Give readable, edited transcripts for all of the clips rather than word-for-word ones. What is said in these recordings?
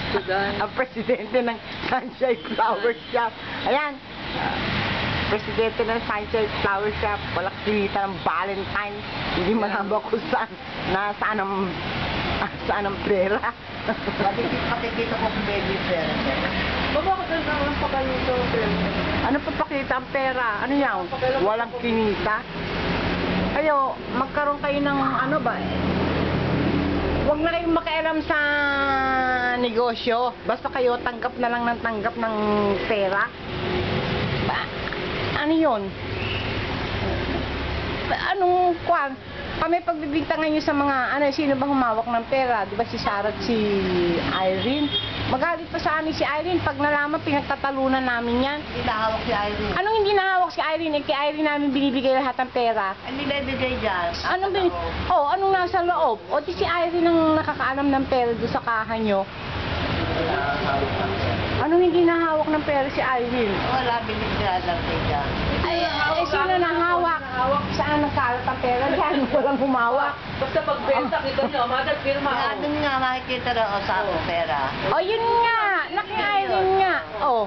Ang presidente ng Sunshine Flower Shop. Ayan. Presidente ng Sunshine Flower Shop. Walang sinita ng Valentine. Hindi malaba kung saan ang pera. Pakikita ko kung baby pera. Bakit ang pagkaluto? Ano pa pakita ang pera? Ano yan? Walang kinita? Ayo, magkaroon kayo ng ano ba? Huwag na kayong makialam sa negosyo. Basta kayo tanggap na lang ng tanggap ng pera. Ano yun? Anong kwan? Kami pagbibigtangan nyo sa mga, sino ba humawak ng pera? Di ba si Sarah at si Irene? Magalit pa sa amin si Irene pag nalaman pinagtatalunan namin yan. Hindi nahawak si Irene. Anong hindi nahawak si Irene? Kay Irene namin binibigay lahat ng pera. Hindi na ibigay dyan. Anong nasa loob? O di si Irene ang nakakaalam ng pera doon sa kahan nyo. Anong hindi nahawak ng pera si Irene? Wala, binigyan lang siya. Sino nahawak? Saan nakalat ang pera? Diyan, walang humawak. Basta pagbenta, kita nyo, madal firma. Doon nga makikita na sa ako pera. O yun nga, naki-Irene nga. O,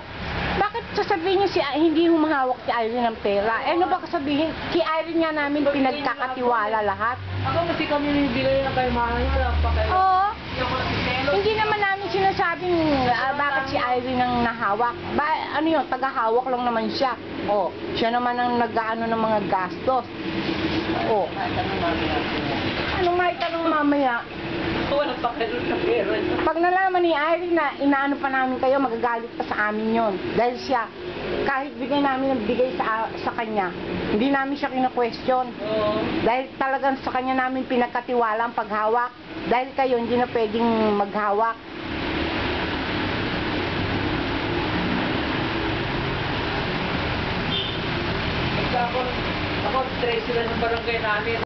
bakit sasabihin niyo hindi humahawak si Irene ng pera? Ano ba kasabihin? Si Irene nga namin pinagkakatiwala lahat. Ako kasi kami nibigay na kay Manay, wala pa kayo. Oo. Hindi naman namin sinasabing bakit si Irene ang nahawak. Ano yun, tagahawak lang naman siya. O, siya naman ang nag-ano ng mga gastos. O, anong maitanong mamaya? Wala pa kayo sa pera. Pag nalaman ni Irene na inaano pa namin kayo, magagalit pa sa amin yon. Dahil siya, kahit bigay namin ng bigay sa kanya, hindi namin siya kina-question. Oo. Dahil talagang sa kanya namin pinagkatiwala ang paghawak. Dahil kayo hindi na pwedeng maghawak. Ako, treasurer ng barangay namin.